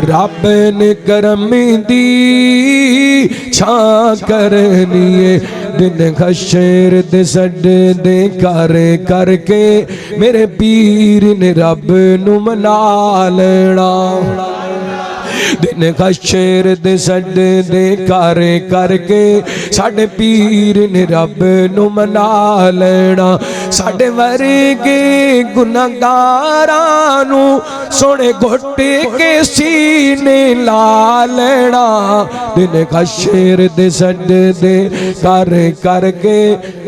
رب نے کرم دی چھاں کرنی دن خشر دے سڈ دے کر کے میرے پیر نے رب نو منا لینا دن خشر دے سڈ دے کر کے ساڈے پیر نے رب نو منا لینا ساڈے ورگے گناہگاراں نو سونے گھٹ کے سینے لا لینا دن خشر دے سڈ دے کر کے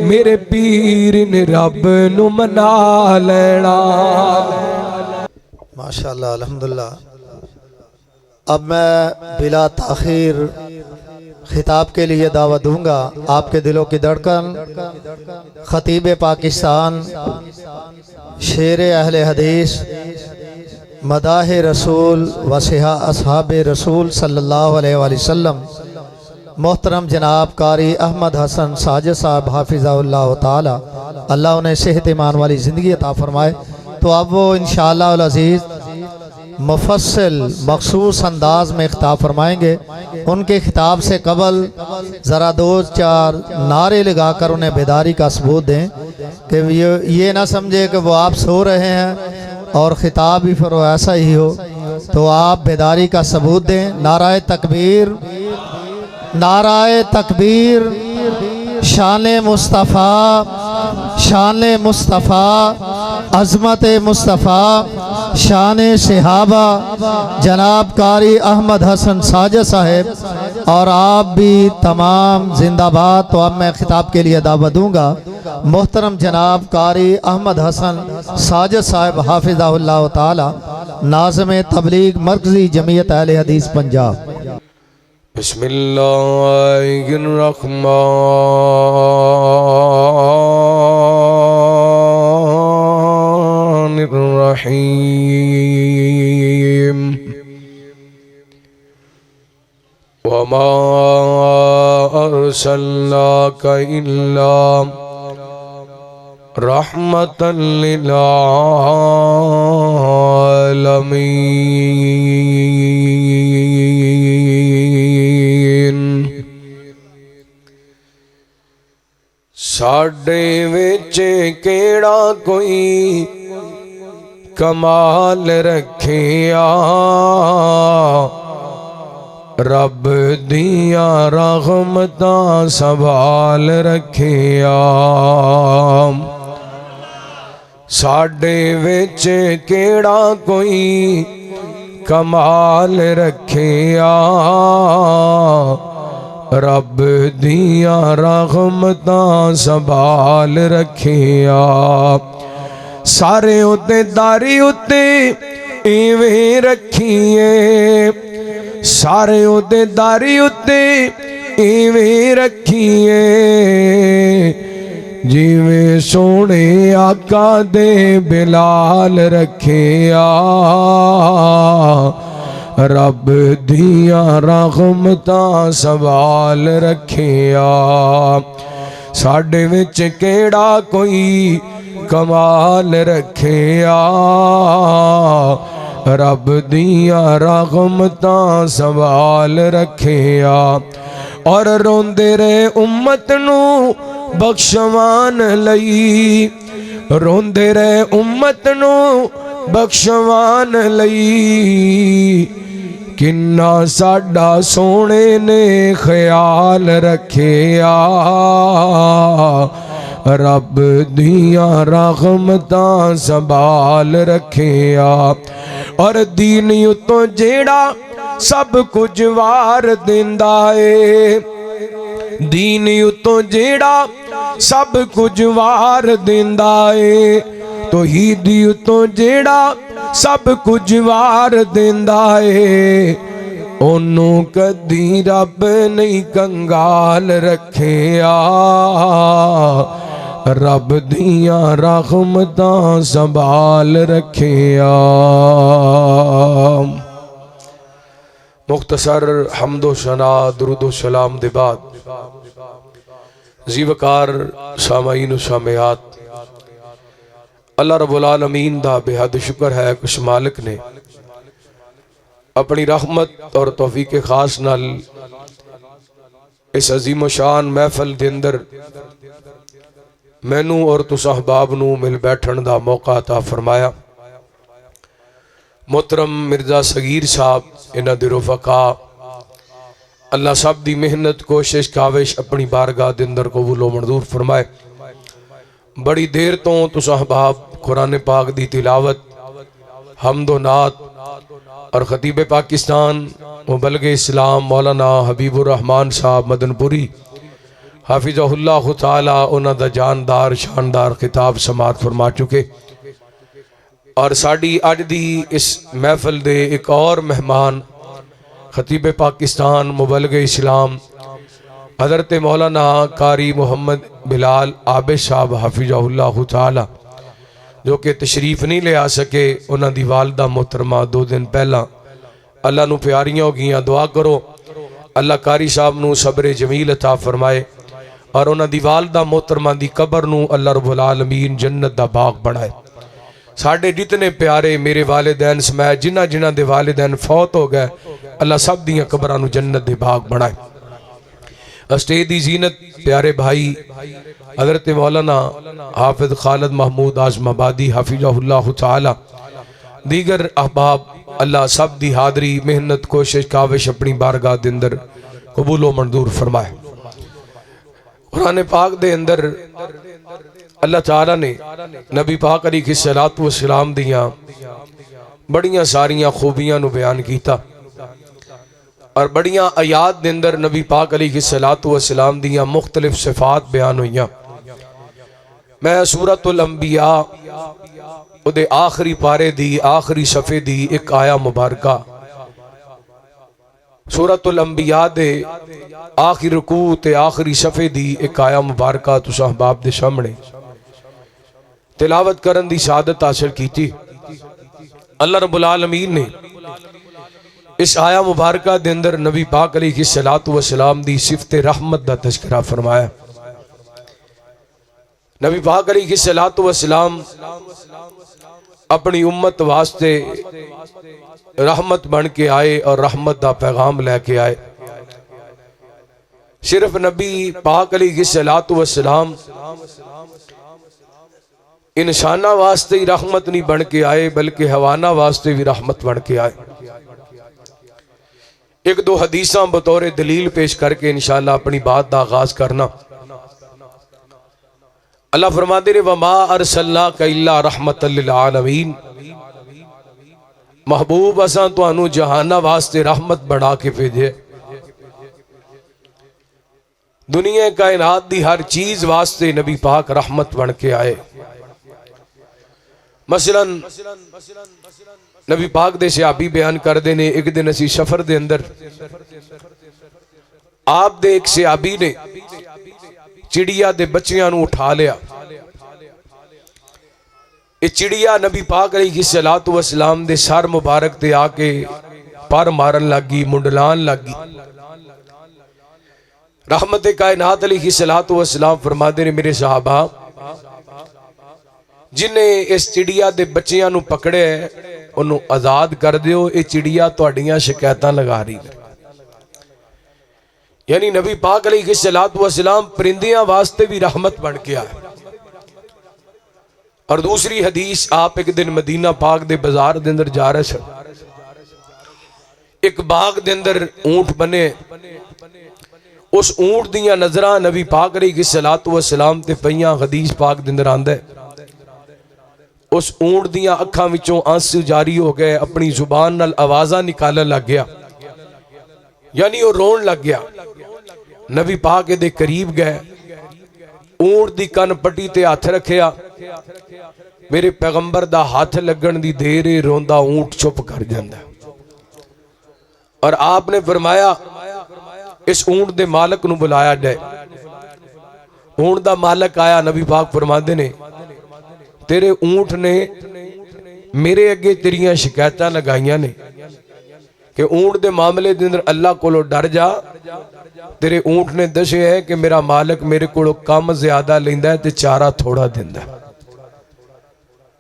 میرے پیر نے رب نو منا لینا۔ ماشاءاللہ الحمدللہ۔ اب میں بلا تاخیر خطاب کے لیے دعوت دوں گا آپ کے دلوں کی دھڑکن خطیب پاکستان شیر اہل حدیث مداح رسول و صحاح اصحاب رسول صلی اللہ علیہ وآلہ وسلم محترم جناب قاری احمد حسن ساجد صاحب حافظہ اللہ تعالی اللہ انہیں صحت ایمان والی زندگی عطا فرمائے۔ تو اب وہ انشاءاللہ العزیز مفصل مخصوص انداز میں خطاب فرمائیں گے۔ ان کے خطاب سے قبل ذرا دو چار نعرے لگا کر انہیں بیداری کا ثبوت دیں کہ یہ نہ سمجھے کہ وہ آپ سو رہے ہیں اور خطاب بھی پھر ایسا ہی ہو، تو آپ بیداری کا ثبوت دیں۔ نعرہ تکبیر، نعرہ تکبیر، شان مصطفیٰ، شان مصطفیٰ، عظمت مصطفیٰ، شان صحابہ جناب قاری احمد حسن ساجد صاحب اور آپ بھی تمام زندہ باد۔ تو اب میں خطاب کے لیے دعوت دوں گا محترم جناب قاری احمد حسن ساجد صاحب حافظہ اللہ تعالی ناظم تبلیغ مرکزی جمعیت اہل حدیث پنجاب۔ بسم اللہ الرحمن الرحیم وما ارسلناک الا رحمۃ للعالمین۔ ساڈے وچ کیڑا کوئی کمال رکھیا رب دیاں رحمتاں سنبھال رکھیا۔ ساڈے وچ کیڑا کوئی کمال رکھیا رب دیاں رحمتاں سنبھال رکھیا۔ سارے اُتے داری اُتے ایویں رکھیے، سارے اُتے داری اُتے ایویں رکھیے جیویں سونے آقا دے بلال رکھیا رب دیاں رحمتاں سنبھال رکھیا۔ ساڈے وچ کیڑا کوئی کمال رکھیا رب دیاں رحمتاں سنبھال رکھیا۔ اور روندے رہے امت نو بخشوان لئی، روندے رہے امت نو بخشوان لئی، کنا ساڈا سونے نے خیال رکھیا رب دیاں رحمتاں سنبھال رکھیا۔ اور دین اتوں جیڑا سب کچھ وار دیندا اے، دین اتوں جیڑا سب کچھ وار دیندا اے، توحید اتوں جیڑا سب کچھ وار دیندا اے، انہوں کدی رب نہیں کنگال رکھیا رب دیاں رحمتاں سنبھال رکھیا۔ مختصر حمد و ثنا درود و سلام دے بعد زیوکار سامعین و سامعات، اللہ رب العالمین دا بے حد شکر ہے کہ اس مالک نے اپنی رحمت اور توفیق خاص نال اس عظیم و شان محفل دے اندر مینوں اور تساں احباب نوں مل بیٹھن دا موقع عطا فرمایا۔ محترم مرزا صغیر صاحب انہاں دے رفقا، اللہ سب دی محنت کوشش کاوش اپنی بارگاہ دے اندر قبول و منظور فرمائے۔ بڑی دیر تو تساں احباب قرآن پاک دی تلاوت، حمد و نعت اور خطیب پاکستان مبلغ اسلام مولانا حبیب الرحمن صاحب مدن پوری حافظہ اللہ تعالی انہاں دا جاندار شاندار خطاب سماعت فرما چکے، اور ساڑی اج دی اس محفل دے ایک اور مہمان خطیب پاکستان مبلغ اسلام حضرت مولانا قاری محمد بلال عابد صاحب حافظہ اللہ تعالی، جو کہ تشریف نہیں لے آ سکے۔ انہاں دی والدہ محترمہ 2 دن پہلا اللہ نو پیاریاں ہو گئیاں، دعا کرو اللہ قاری صاحب نو صبر جمیل عطا فرمائے، اور انہاں دی والدہ محترمہ دی قبر نو اللہ رب العالمین جنت دا باغ بنائے۔ ساڑھے جتنے پیارے میرے والدین سمیت جنہ جنہ دے والدین فوت ہو گئے، اللہ سب دیاں قبرانو جنت دے باغ بنائے۔ اسٹیج دی زینت پیارے بھائی حضرت مولانا حافظ خالد محمود اعظم آبادی حافظہ اللہ تعالی، دیگر احباب اللہ سب دی حاضری محنت کوشش کاوش اپنی بارگاہ دے اندر قبول و منظور فرمائے۔ قرآن پاک دے اندر اللہ تعالیٰ نے نبی پاک علیہ السلام دیاں بڑیاں ساریاں خوبیاں نو بیان کیتا، اور بڑیاں آیات دے اندر نبی پاک علیہ السلام دیاں مختلف صفات بیان ہوئیاں۔ میں سورۃ الانبیاء دے آخری پارے دی آخری صفحے دی ایک آیا مبارکہ، سورۃ الانبیاء دے آخری رکوع تے آخری صفحے دی ایک آیا مبارکہ تساں احباب دے سامنے تلاوت کرن دی سعادت حاصل کیتی۔ اللہ رب العالمین نے اس آیا مبارکہ دے اندر نبی پاک علیہ السلام دی صفت رحمت دا تذکرہ فرمایا۔ نبی پاک علیہ السلام اپنی امت واسطے رحمت بن کے آئے اور رحمت دا پیغام لے کے آئے۔ صرف نبی پاک علیہ السلام انسانہ واسطے ہی رحمت نہیں بن کے آئے، بلکہ حیوانہ واسطے بھی رحمت بن کے آئے۔ ایک دو حدیثاں بطور دلیل پیش کر کے انشاءاللہ اپنی بات دا آغاز کرنا۔ اللہ فرماتے ہیں وَمَا أَرْسَلْنَاكَ إِلَّا رَحْمَةً لِلْعَالَمِينَ، محبوب اساں تانوں جہانہ واسطے رحمت بنا کے بھیجے، دنیا کائنات دی ہر چیز واسطے نبی پاک رحمت بن کے آئے۔ مثلا نبی پاک دے صحابی بیان کر دینے، ایک دن اسی سفر دے اندر آپ دے ایک صحابی نے چڑیا دے بچیاں نو اٹھا لیا۔ یہ چڑیا نبی پاک علیہ السلام دے سر مبارک تے آکے پر مارن لگی، منڈلان لگی۔ رحمت کائنات علیہ السلام فرما دے میرے صحابہ، جنہیں اس چڑیا دے بچیاں نو پکڑے انہوں آزاد کر دیو، یہ چڑیا تہاڈیاں شکایتاں لگا رہی ہے۔ یعنی نبی پاک علیہ السلام پرندیاں واسطے بھی رحمت بن کے آئے۔ اور دوسری حدیث، آپ ایک دن مدینہ پاک دے بازار دے اندر جا رہے سن، ایک باغ دے اندر اونٹ بنے، اس اونٹ دیاں نظراں نبی پاک علیہ السلام تے پئیاں، حدیث پاک دے اندر آندا ہے اس اونٹ دیاں اکھاں وچوں آنسو جاری ہو گئے، اپنی زبان نال آوازاں نکالن لگ گیا، یعنی وہ رون لگ گیا۔ نبی پاک دے قریب گئے، اونٹ دی کن پٹی تے ہاتھ رکھیا، میرے پیغمبر دا ہاتھ لگن دی دیرے روندا اونٹ چپ کر جاندا، اور آپ نے فرمایا اس اونٹ دے مالک نو بلایا جائے۔ اونٹ دا مالک آیا، نبی پاک فرماندے نے تیرے اونٹ نے میرے اگے تیریاں شکایتاں لگائیاں نے کہ اونٹ دے معاملے دے اندر اللہ کولو ڈر جا۔ تیرے اونٹ نے دسے ہے کہ میرا مالک میرے کولو کم زیادہ لیندا ہے تے چارہ تھوڑا دیندا ہے۔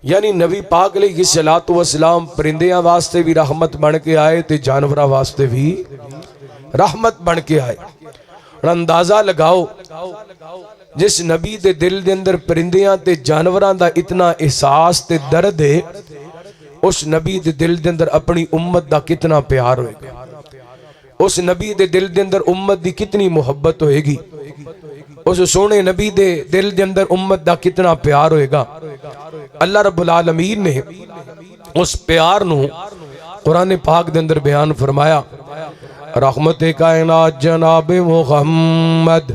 یعنی نبی پاک علیہ الصلوۃ والسلام پرندیاں واسطے بھی رحمت بن کے آئے تے جانوراں واسطے بھی رحمت بن کے آئے. اندازہ لگاؤ جس نبی دے دل دے اندر پرندیاں تے جانوراں دا اتنا احساس تے درد ہے، اس نبی دے دل دے اندر اپنی امت دا کتنا پیار ہوئے گا، اس نبی دے دل دے اندر امت دی کتنی محبت ہوئے گی، اس سونے نبی دے دل دے اندر امت دا کتنا پیار ہوئے گا. اللہ رب العالمین نے اس پیار نو قرآن پاک دے اندر بیان فرمایا. رحمت کائنات جناب محمد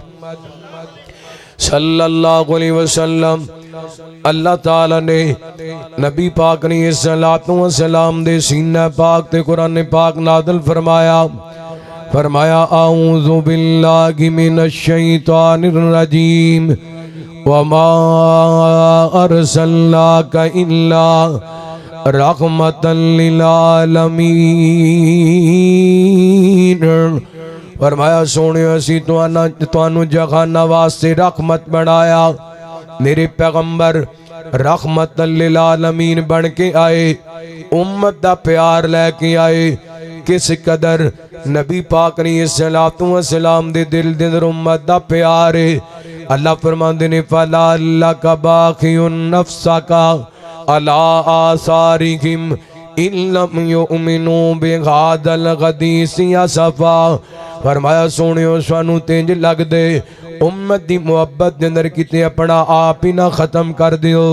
صلی اللہ علیہ وسلم، اللہ تعالیٰ نے نبی پاک علیہ السلام دے سینہ پاک تے قرآن پاک نازل فرمایا اعوذ باللہ من الشیطان الرجیم وما ارسلناک الا رحمتا للعالمین. فرمایا سونے اسی توانو جہانہ واسطے رحمت بنایا، میرے پیغمبر رحمت للعالمین بن کے آئے، امت دا پیار لے کے آئے. کس قدر نبی پاک علیہ السلام دے دل دے اندر امت دا پیار ہے. اللہ فرماندے نے فَلَعَلَّكَ بَاخِعٌ نَفْسَكَ عَلَىٰ آثَارِهِمْ إِن لَّمْ يُؤْمِنُوا بِهَٰذَا الْحَدِيثِ أَسَفًا. فرمایا سونیو سانو تینج لگ دے امت دی محبت دے اندر کتے اپنا آپ ہی نہ ختم کر دیو.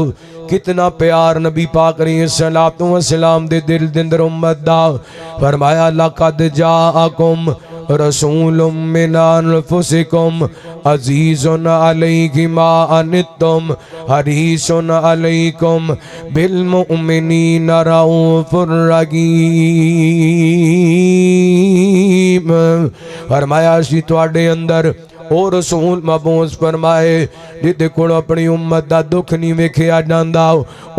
کتنا پیار نبی پاک علیہ السلام دے دل دے اندر امت دا. فرمایا لَقَدْ جَاءَكُمْ رسول من انفسکم عزیز علیہ ما عنتم حریص علیکم بالمؤمنین رؤوف الرحیم. فرمایا اسی تواڈے اندر او رسول مبعوث فرمائے جدے کول اپنی امت دا دکھ نہیں ویکھیا جاندا،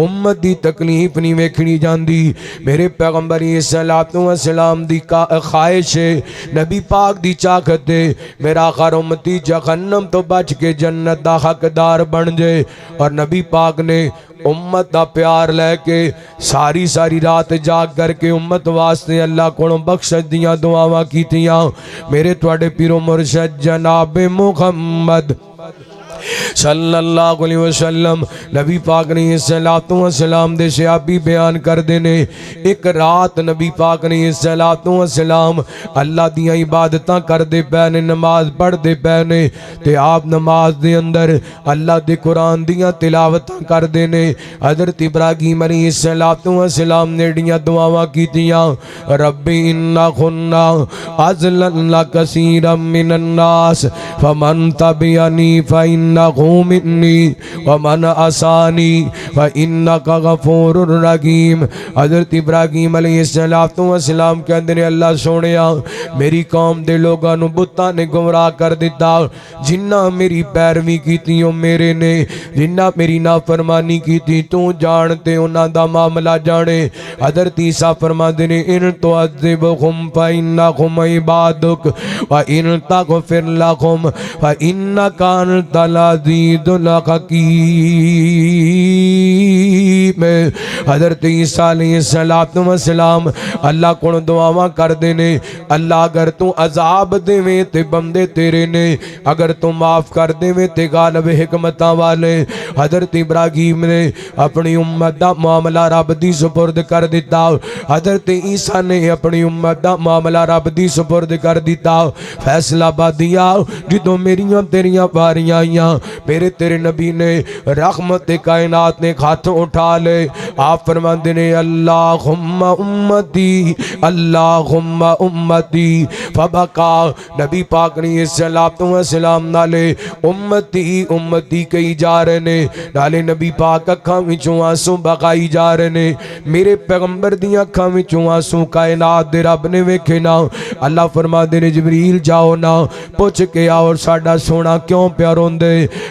امت دی تکلیف نہیں ویکھنی جاندی. میرے پیغمبر صلی السلام دی خواہش ہے، نبی پاک دی چاہت ہے، میرا آخر امتی جہنم تو بچ کے جنت دا حقدار بن جائے. اور نبی پاک نے امت دا پیار لے کے ساری رات جاگ کر کے امت واسطے اللہ کو بخشش دیاں دعاواں کیتیاں. میرے تواڈے پیرو مرشد جناب محمد صلی اللہ علیہ وسلم نبی پاک علیہ السلام دے صحابی بیان کر دینے ایک رات نبی پاک علیہ السلام اللہ دیاں عبادتاں کر دے پینے، نماز پڑھ دے پینے تے آپ نماز دے اندر اللہ دے قرآن دیاں تلاوتاں کر دینے. حضرت ابراہیم علیہ السلام نے ڈیاں دعاواں کیتیاں. رب انا خنا ازللنا کثیرا من الناس فمن تبعنی فإنہ منی ومن عصانی فإنک غفور الرحیم. حضرت ابراہیم علیہ السلام کہندے نے اللہ سونیا میری قوم دے لوگاں نو بتاں نے گمراہ کر دیتا، جنہ میری پیروی کیتی او میرے نے، جنہ میری نافرمانی کیتی تو جانتے انہاں دا معاملہ جانے. حضرت عیسیٰ فرماندے نے ان تعذبہم فإنہم عبادک وإن تغفر لہم فإنک انت العزیز الحکیم. حضرت عیسیٰ علیہ السلام اللہ کو دعاواں کر دینے، اللہ اگر تو عذاب دے میں تے بندے تیرے نے، اگر تو معاف کر دے میں تے غالب حکمتاں والے. حضرت ابراہیم نے اپنی امت دا معاملہ رب دی سپرد کر دیتا، حضرت عیسیٰ نے اپنی امت دا معاملہ رب دی سپرد کر دیتا. فیصلہ بادیا جدوں میریاں تیریاں باریاں آئیاں میرے تیرے نبی نے رحمت کائنات نے ہاتھ اٹھا لے. آپ فرماندے نے اللہم امتی اللہم امتی فبکا. نبی پاک نے السلام نالے امتی امتی کئی جا رہے نے، نالے نبی پاک اکھاں وچوں آنسو بغائی جا رہے نے. میرے پیغمبر دیاں اکھاں وچوں آنسو کائنات دے رب نے ویکھے نا. اللہ فرماندے نے جبریل جاؤ نا پوچھ کے آؤ ساڈا سونا کیوں پیا روندے.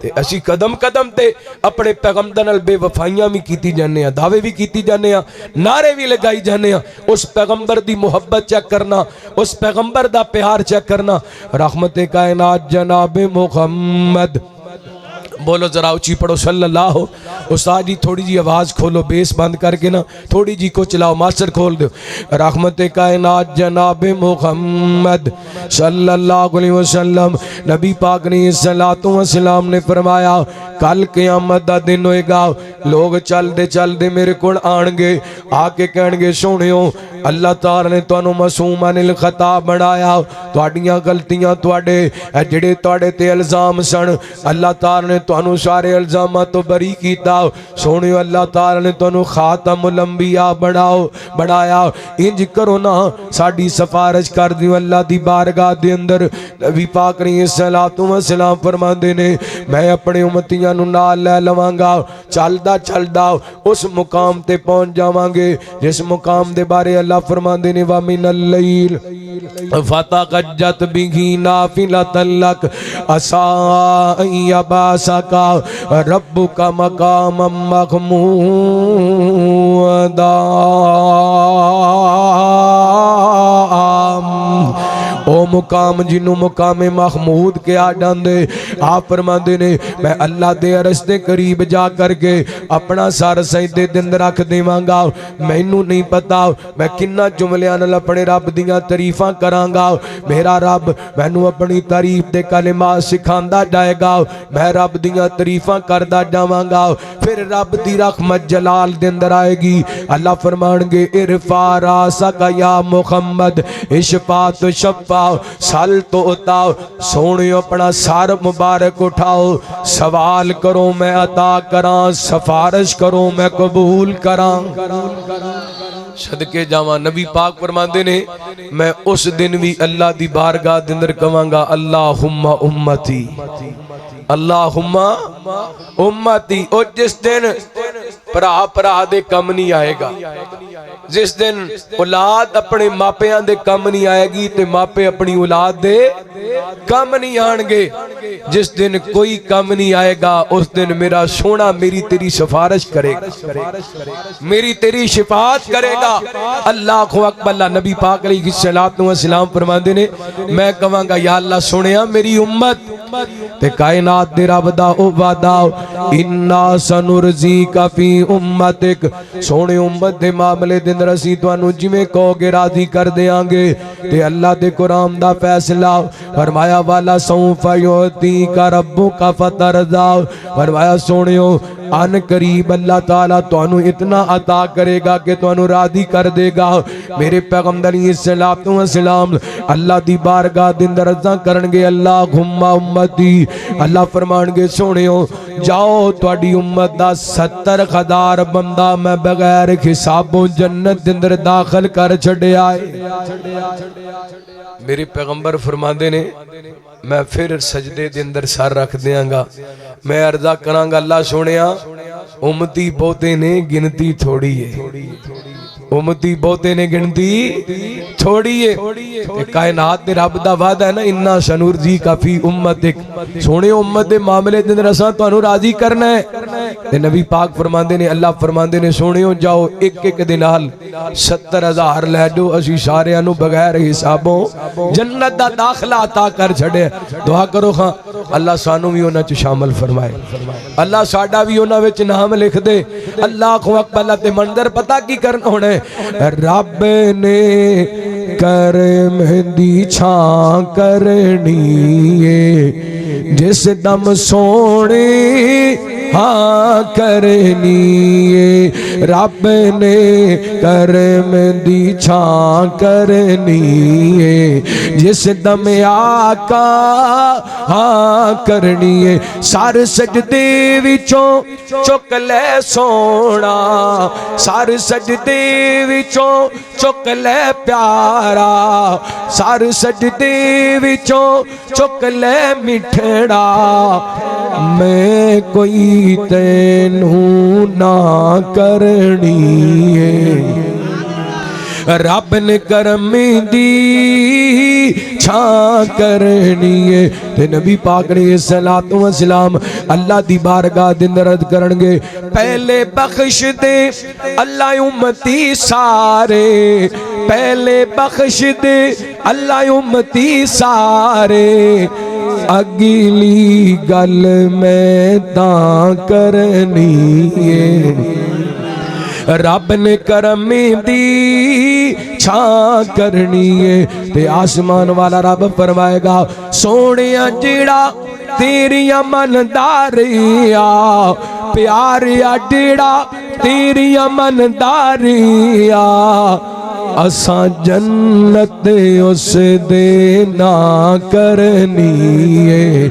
تے اسی قدم قدم تے اپنے پیغمبر نال بے وفائیاں بھی کیتی جانے ہیں، دعوے بھی کیتی جانے ہیں، نعرے بھی لگائی جانے ہیں۔ اس پیغمبر دی محبت چیک کرنا، اس پیغمبر دا پیار چیک کرنا۔ رحمت کائنات جناب محمد، بولو ذرا اونچی پڑھو صلی اللہ ہو۔ استاد جی تھوڑی جی آواز کھولو، بیس بند کر کے نا تھوڑی جی کو چلاؤ، ماسٹر کھول دو۔ رحمت کائنات جناب محمد صلی اللہ علیہ وسلم، نبی پاک نے صلاۃ و سلام نے فرمایا کل قیامت دا دن ہوئے گا، لوگ چل دے میرے کول آن گے، آ کے کہن گے سونیو اللہ تعالی نے تانوں معصوم عن الخطا بنایا، تواڈیاں غلطیاں تواڈے جڑے تواڈے تے الزام سن اللہ تعالی نے تانوں سارے الزامات تو بری کیتا، سونیو اللہ تعالی نے تانوں خاتم الانبیاء بنایا، انج کرو نا ساڈی سفارش کر دیو اللہ دی بارگاہ دے اندر۔ نبی پاک نے صلاۃ و سلام فرماندے نے میں اپنے امتیاں نوں نال لے لواں گا، چلدا اس مقام تے پہنچ جاواں گے جس مقام دے بارے اللہ فرماندے نے وَمِنَ اللَّيْلِ فَتَهَجَّدْ بِهِ نَافِلَةً لَكَ عَسَىٰ أَن يَبْعَثَكَ رَبُّكَ مَقَامًا مَّحْمُودًا۔ او مقام جنوں مقام محمود کے آ جاندے، آپ فرماندے نے میں اللہ دے عرش دے قریب جا کر کے اپنا سر سجدے دے اندر رکھ دیواں گا، مینوں نہیں پتا میں کنا جملیاں نال اپنے رب دیاں تعریفاں کراں گا، میرا رب مینوں اپنی تعریف دے کلمات سکھاندا جائے گا، میں رب دیاں تعریفاں کردا جاواں گا، پھر رب دی رحمت جلال دے اندر آئے گی، اللہ فرمان گے ارفع راسک یا محمد اشفاء تو شفاء سال تو اتاؤ، سونیو اپنا سار مبارک اٹھاؤ، سوال کرو میں عطا کراں، سفارش کرو میں قبول کراں۔ صدقے جاواں نبی پاک فرماندے نے میں اس دن بھی اللہ دی بارگاہ دے اندر کہاں گا اللہم امتی اللہم امتی۔ اور جس دن پرا دے کم نہیں آئے گا، جس دن اولاد اپنے ماپیاں دے کم نہیں آئے گی تے ماپے اپنی اولاد دے کم نہیں آن گے، جس دن کوئی کم نہیں آئے گا اس دن میرا سونا میری تیری سفارش کرے گا، میری تیری شفاعت کرے گا۔ اللہ اکبر۔ اللہ نبی پاک علیہ الصلوۃ والسلام فرماندے نے میں کہاں گا یا اللہ سنیا میری امت تے کائنات دے رب دا او وعدہ انا سنرزیک فی امتک، سونے امت دے معاملے دے اندر اسی تانوں جویں کہو گے راضی کر دیاں گے۔ تے اللہ دے قرآن دا فیصلہ فرمایا والا سوف یعطیک ربک فترضی، فرمایا سونیو ان قریب اللہ تعالیٰ تانوں اتنا عطا کرے گا کہ تانوں راضی کر دے گا۔ میرے پیغمبر علیہ الصلوۃ والسلام اللہ دی بارگاہ دے اندر عرض کرن گے اللہم امتی، اللہ فرمان گے سونیو جاؤ تواڈی امت دا 70,000 بندہ میں بغیر حسابوں جنت دے اندر داخل کر چھڈیا ہے۔ میرے پیغمبر فرماندے نے میں پھر سجدے دے اندر سر رکھ دیاں گا، میں عرضہ کراں گا اللہ سونیا امتی بہتے نے گنتی تھوڑی ہے، امتی بہتے نے گنتی تھوڑی ہے۔ کائنات دے رب دا وعدہ ہے نا انا سنرزیک فی امتک، سونے امت دے معاملے دے اندر اساں تانوں راضی کرنا ہے۔ تے نبی پاک فرماندے نے اللہ فرماندے نے سونیو جاؤ ایک ایک دے نال 70,000 لے جو اسی ساریاں نوں بغیر حسابوں جنت دا داخلہ عطا کر چھڑے۔ دعا کرو ہاں اللہ سانوں بھی انہاں چ شامل فرمائے، اللہ ساڈا بھی انہاں وچ نام لکھ دے۔ اللہ اکبر۔ اللہ تے منظر پتہ کی کرنا ہونا ہے، رب نے کرم دی چھاں کرنی ہے جس دم سونے ہاں کرنی ہے، رب نے کرم دی چھاں کرنی ہے جس دم آقا ہاں کرنی ہے، سار سجدے وچوں چک لے سونا، سار سجدے وچوں چک لے پیارا، سار سجدے وچوں چک لے مٹھڑا، میں کوئی تینوں نہ کرنی ہے، رب نے کرم دی چھان کرنی ہے تے نبی پاک علیہ الصلوۃ والسلام اللہ دی بارگاہ دے اندر عرض کرنگے پہلے بخش دے اللہ امتی سارے پہلے بخش دے اللہ امتی سارے اگلی گل میں تاں کرنی ہے رب نے کرم دی چھان کرنی ہے تے آسمان والا رب فرمائے گا سونیا جیڑا تیریاں منداریاں پیاریا جیڑا تیریاں منداریاں اساں جنت اس دے نا کرنی ہے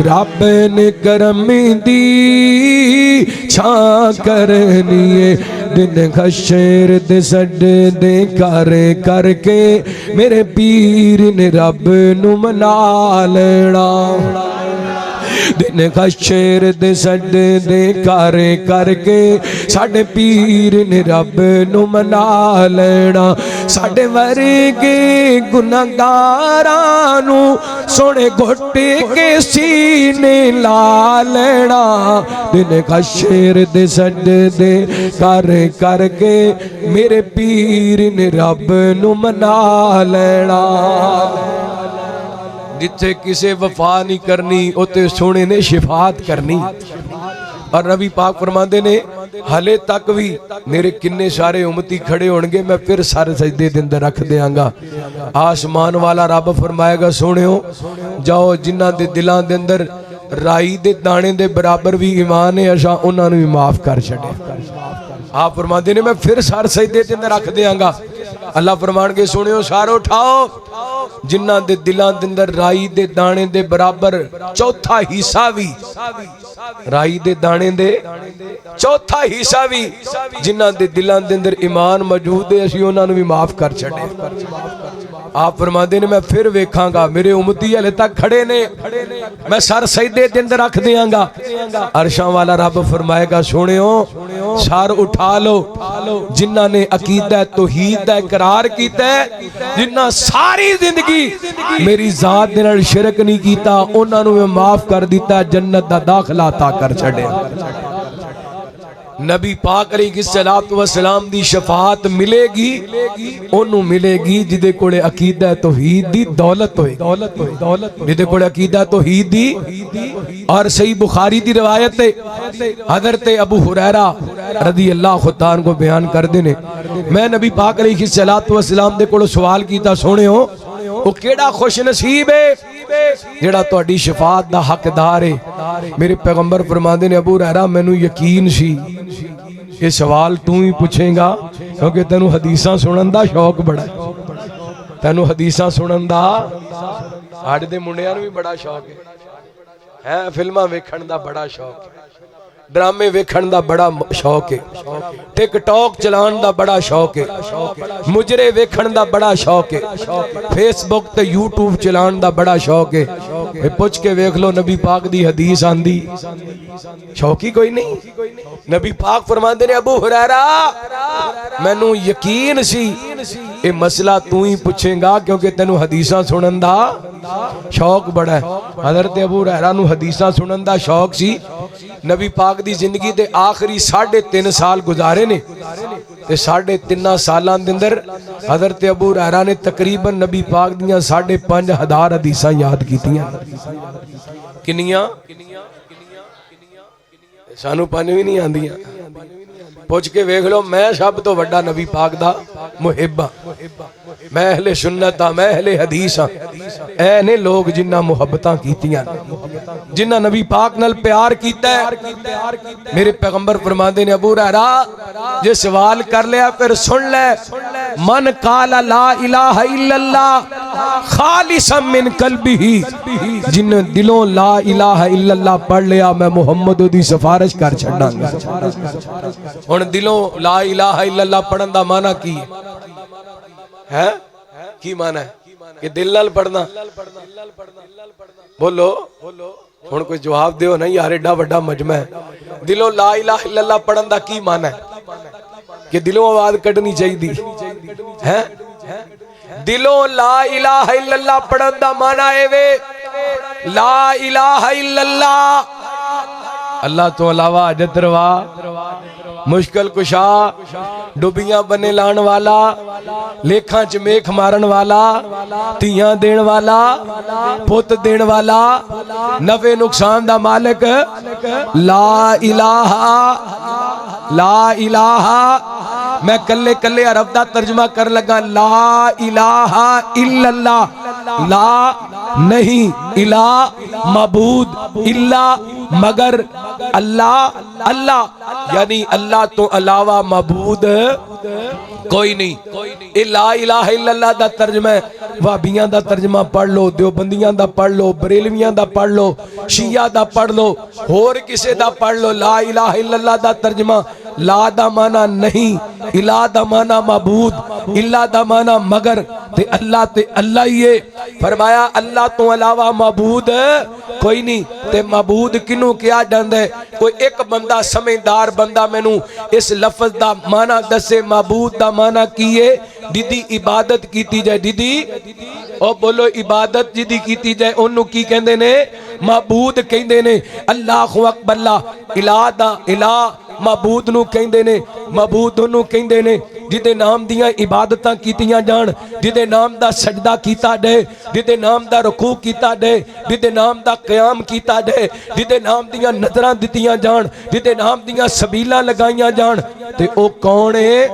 رب نے کرم دی چھان کرنی ہے دن خشر دے سڈ دے کر کے میرے پیر نے رب نو منا لینا دن خشر دے سڈ دے کر کے ساڈے پیر نے رب نو منا لینا ساڈے ورگے گناہگاراں نو سونے گھٹ کے سینے لا لینا دن خشر دے سڈ دے کر کے میرے پیر نے رب نو منا لینا جتھے کسے وفا نہیں کرنی اوتے سونے نے شفاعت کرنی اور نبی پاک فرماندے نے ہلے تک بھی میرے کنے سارے امتی کھڑے ہونگے میں پھر سارے سجدے دے اندر رکھ دیاں گا آسمان والا رب فرمائے گا سونےو جاؤ جنہ دے دلان دے اندر رائی دے دانے دے برابر بھی ایمان ہے اشاں انہاں نو بھی معاف کر چھڑے آپ فرماندے نے میں پھر سارے سجدے دے اندر رکھ دیاں گا اللہ فرمان کے سونےو سارو اٹھاؤ جنہ دے دلان دے اندر رائی دے دانے دے برابر چوتھا حصہ بھی رائی دے دانے دے چوتھا حصہ بھی جنہ دے دلان دے اندر ایمان موجود ہے اسی انہاں نو بھی معاف کر چھڑے آپ فرماندے نے میں پھر ویکھاں گا میرے امتی ہلے تک کھڑے نے میں سر سجدے دے اندر رکھ دیاں گا عرشاں والا رب فرمائے گا سونےو سر اٹھا لو جنہ نے عقیدہ توحید دا اقرار کیتا ہے جنہ ساری زندگی میری ذات دے نال شرک نہیں کیتا انہاں نو میں معاف کر دیتا جنت دا داخلہ عطا کر چھڑے نبی پاک علیہ الصلوۃ والسلام دی شفاعت ملے گی انہوں ملے گی جدے کوڑے عقیدہ توحید دی دولت ہوئے جدے کوڑے عقیدہ توحید دی اور صحیح بخاری دی روایت ہے حضرت ابو ہریرہ رضی اللہ عنہ کو بیان کر دینے میں نبی پاک علیہ الصلوۃ والسلام دے کوڑے سوال کیتا سونےو وہ کیڑا خوش نصیب ہے جیڑا تہاڈی شفاعت دا حقدار ہے میرے پیغمبر فرماندے نے ابو ہریرہ مینوں یقین سی یہ سوال تو ہی پوچھیں گا کیونکہ تینوں حدیثاں سنن دا شوق بڑا ہے تینوں حدیثاں سنن دا ساڈے دے منڈیاں نوں بھی بڑا شوق ہے فلماں ویکھن دا بڑا شوق ہے ڈرامے ویکھن دا بڑا شوق ہے ٹک ٹاک چلان دا بڑا شوق ہے مجرے ویکھن دا بڑا شوق ہے فیس بک تے یوٹیوب چلان دا بڑا شوق ہے پوچھ کے ویکھ لو نبی پاک دی حدیث آندی شوقی کوئی نہیں نبی پاک فرماندے نے ابو ہریرہ مینوں یقین سی اے مسئلہ تو ہی پوچھیں گا کیونکہ تینوں حدیثاں سنن دا شوق بڑا ہے حضرت ابو ہریرہ نو حدیثاں سنن دا شوق سی نبی پاک دی زندگی دے آخری 3.5 سال گزارے نے تے 3.5 سالاں دے اندر حضرت ابو ہریرہ نے تقریباً نبی پاک دیاں 5,500 حدیثاں یاد کیتیاں کنیاں سانو پانچ بھی نہیں آندیاں پوچھ کے ویکھ لو میں سب تو بڑا نبی پاک دا محب ہاں میں اہل سنت ہاں میں اہل حدیث ہاں اے نے لوگ جنہ محبتاں کیتیاں جنہ نبی پاک نال پیار کیتا ہے میرے پیغمبر فرماندے نے ابو ہریرہ یہ سوال کر لیا پھر سن لے من قال لا الہ الا اللہ خالصا من قلبہ جن دلوں لا الہ الا اللہ پڑھ لیا میں محمد دی سفارش کر چھڑاں گا ہن دلوں لا الہ الا اللہ پڑھن دا معنی کی ہے کی معنی ہے کہ دل نال پڑھنا بولو ہن کوئی جواب دیو نا یار ایڈا بڑا مجمع ہے دلوں لا الہ الا اللہ پڑھن دا کی معنی ہے کہ دلوں آواز کڈنی چاہیے ہے دلوں لا الہ الا اللہ پڑھن دا معنی اے وے لا الہ الا اللہ اللہ تو علاوہ حاجت روا مشکل کشا ڈبیاں بنے لان والا لیکھاں چ میکھ مارن والا تیاں دین والا پوت دین والا نفع نقصان دا مالک لا الہ میں کلے کلے عرب دا ترجمہ کر لگا لا الہ الا اللہ لا نہیں الہ معبود الا مگر اللہ اللہ یعنی اللہ تو علاوہ معبود کوئی نہیں اے لا الہ الا اللہ دا ترجمہ ہے وہابیاں دا ترجمہ پڑھ لو دیوبندیاں دا پڑھ لو بریلویاں دا پڑھ لو شیعہ دا پڑھ لو اور کسے دا پڑھ لو لا الہ الا اللہ دا ترجمہ لا دا معنی نہیں الہ دا معنی معبود الا دا معنی مگر تے اللہ ہی ہے فرمایا اللہ تو علاوہ معبود کوئی نہیں تے معبود کنوں کیا جاندے ہے کوئی ایک بندہ سمجھدار بندہ میں نوں اس لفظ دا معنی دسے معبود دا معنی کیے جدی عبادت کیتی جائے جدی او بولو عبادت جدی کیتی جائے انہوں کی کہندے نے معبود کہندے نے اللہ اکبر اللہ الہ دا الہ معبود نو کہندے نے معبود نو کہندے نے جدے نام دیاں عبادتاں کیتیاں جان جدے نام دا سجدہ کیتا دے جدے نام دا رکوع کیتا دے جدے نام دا قیام کیتا دے جدے نام دیاں نظراں دتیاں جان جدے نام دیاں سبیلاں لگائیاں جان تے او کون ہے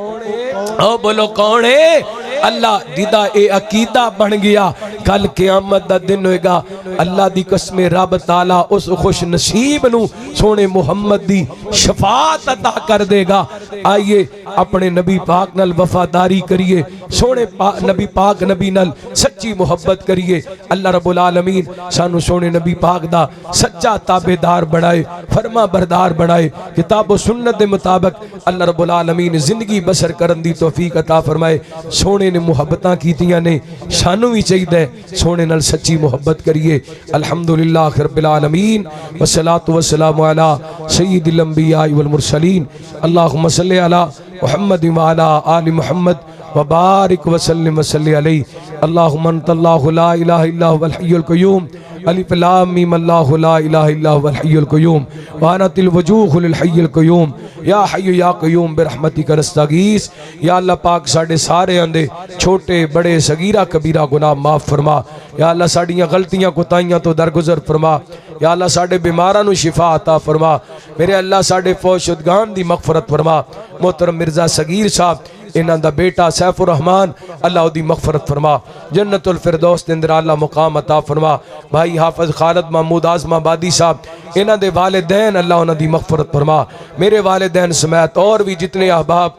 او بولو کون ہے اللہ جدا اے عقیدہ بن گیا کل قیامت دا دن ہوئے گا اللہ دی قسم رب تعالیٰ اس خوش نصیب نو سونے محمد دی شفاعت عطا کر دے گا آئیے اپنے نبی پاک نال وفاداری کریے سونے نبی پاک نبی نال سچی محبت کریے اللہ رب العالمین سانو سونے نبی پاک دا سچا تابعدار بڑھائے فرما بردار بڑھائے کتاب و سنت دے مطابق اللہ رب العالمین زندگی بسر کرن دی توفیق عطا فرمائے سونے نے محبتاں کیتیاں نے شانو ہی چاہید ہے سونے نال سچی محبت کریے الحمدللہ رب العالمین والصلاة والسلام علی سید الانبیاء والمرسلین اللہم صلی علی محمد وعلی آل محمد وبارک وسلم وسلم علیہ اللہم انت اللہ لا الہ الا هو الحی القیوم الف لام میم اللہ لا الہ الا هو الحی القیوم وانت الوجوہ للحی القیوم یا حی یا قیوم برحمتک نستغیث یا اللہ پاک ساڑھے سارے اندے چھوٹے بڑے صغیرہ کبیرہ گناہ معاف فرما یا اللہ ساڑھیاں غلطیاں کوتاہیاں تو درگزر فرما یا اللہ ساڑھے بیمارانو شفا عطا فرما میرے اللہ ساڑھے فوج شدگان دی مغفرت فرما محترم مرزا صغیر صاحب انہاں دا بیٹا سیف الرحمن اللہ دی مغفرت فرما جنت الفردوس دے اندر اللہ مقام عطا فرما بھائی حافظ خالد محمود اعظم آبادی صاحب انہاں دے والدین اللہ انہاں دی مغفرت فرما میرے والدین سمیت اور بھی جتنے احباب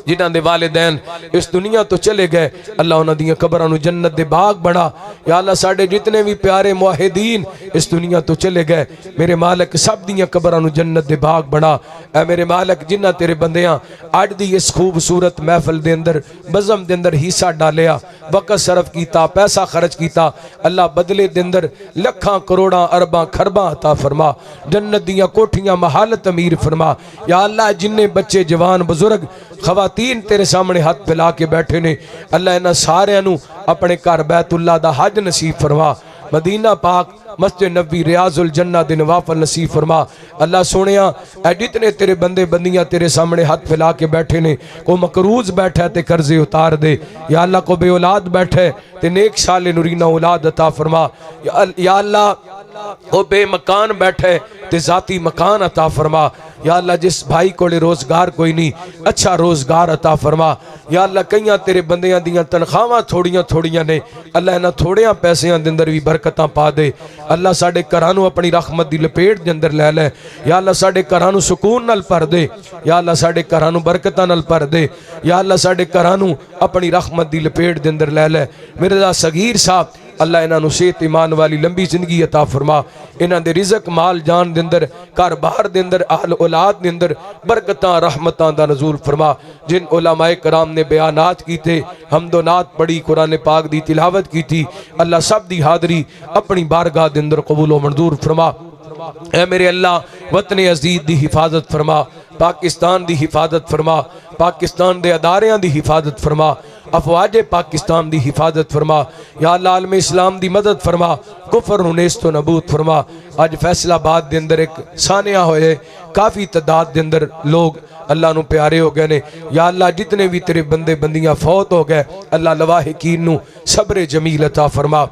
جنہاں دے والدین اس دنیا تو چلے گئے اللہ انہاں دی قبراں جنت دے باغ بڑھا یا اللہ ساڈے جتنے بھی پیارے موحدین اس دنیا تو چلے گئے میرے مالک سب دیاں قبراں جنت دے باغ بڑھا اے میرے مالک جنہ تیرے بندیاں اج دی اس خوبصورت محفل دے اندر بزم دے اندر حصہ ڈالیا وقت صرف کیتا پیسہ خرچ کیتا اللہ بدلے دے اندر لکھاں کروڑاں ارباں خرباں عطا فرما جنت دیاں کوٹھیاں محل تعمیر فرما یا اللہ جننے بچے جوان بزرگ خواتین تیرے سامنے ہاتھ پھیلا کے بیٹھے نے اللہ انہاں سارے نو اپنے گھر بیت اللہ دا حج نصیب فرما مدینہ پاک مسجد نبی ریاض الجنہ دے نوافل نصیب فرما اللہ سونیاں اے جتنے تیرے بندے بندیاں تیرے سامنے ہاتھ پھیلا کے بیٹھے نے کو مقروض بیٹھا تے قرضے اتار دے یا اللہ کو بے اولاد بیٹھے تے نیک سال نورینہ اولاد عطا فرما یا اللہ کو بے مکان بیٹھے تے ذاتی مکان عطا فرما یا اللہ جس بھائی کو لے روزگار کوئی نہیں اچھا روزگار عطا فرما یا اللہ کئیاں تیرے بندیاں دیاں تنخواہاں تھوڑیاں نے اللہ انہاں تھوڑیاں پیسیاں دے اندر بھی برکتاں پا دے اللہ ساڑھے گھرانوں اپنی رحمت دی لپیٹ دے اندر لے لے یا اللہ ساڑھے گھرانوں سکون نال پر دے یا اللہ ساڑھے گھرانوں برکتاں نال پر دے یا اللہ ساڑھے گھرانوں اپنی رحمت دی لپیٹ دے اندر لے لے میرے صغیر صاحب اللہ انہاں نو صحت ایمان والی لمبی زندگی عطا فرما انہاں دے رزق مال جان دے اندر کاروبار دے اندر اہل اولاد دے اندر برکتاں رحمتاں دا نزول فرما جن علماء کرام نے بیانات کیتے حمد و نعت پڑھی قرآن پاک دی تلاوت کی تھی اللہ سب دی حاضری اپنی بارگاہ دے اندر قبول و منظور فرما اے میرے اللہ وطن عزیز دی حفاظت فرما پاکستان دی حفاظت فرما، پاکستان دے اداریاں دی حفاظت فرما، افواج پاکستان دی حفاظت فرما، یا اللہ عالم اسلام دی مدد فرما، کفر نو نیست و نبود فرما۔ اج فیصل آباد دے اندر ایک سانیہ ہوئے، کافی تعداد دے اندر لوگ اللہ نو پیارے ہو گئے نے، یا اللہ جتنے بھی تیرے بندے بندیاں فوت ہو گئے، اللہ لواحقین نو صبر جمیل عطا فرما،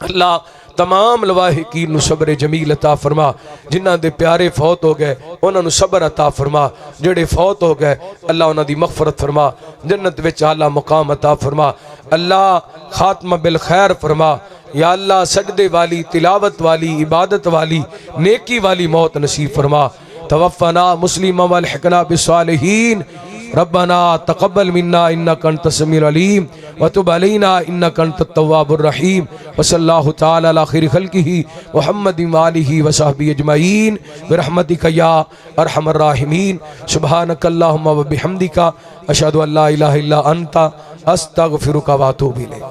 اللہ تمام لواحقین نو صبر جمیل عطا فرما، جنہ دے پیارے فوت ہو گئے انہاں نو صبر عطا فرما، جڑے فوت ہو گئے اللہ انہاں دی مغفرت فرما، جنت وچ اعلیٰ مقام عطا فرما، اللہ خاتمہ بالخیر فرما، یا اللہ سجدے والی، تلاوت والی، عبادت والی، نیکی والی موت نصیب فرما، توفنا مسلما والحقنا بالصالحین، ربنا تقبل منا انك انت السميع العليم وتب علينا انك انت التواب الرحيم، وصلى الله تعالى على خير خلقه محمد وآله وصحبه اجمعين برحمتك يا ارحم الراحمين، سبحانك اللهم وبحمدك اشهد ان لا اله الا انت استغفرك واتوب اليك۔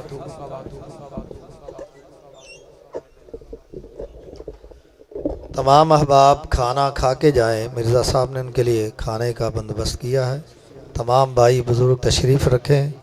تمام احباب کھانا کھا کے جائیں، مرزا صاحب نے ان کے لیے کھانے کا بندوبست کیا ہے، تمام بھائی بزرگ تشریف رکھیں۔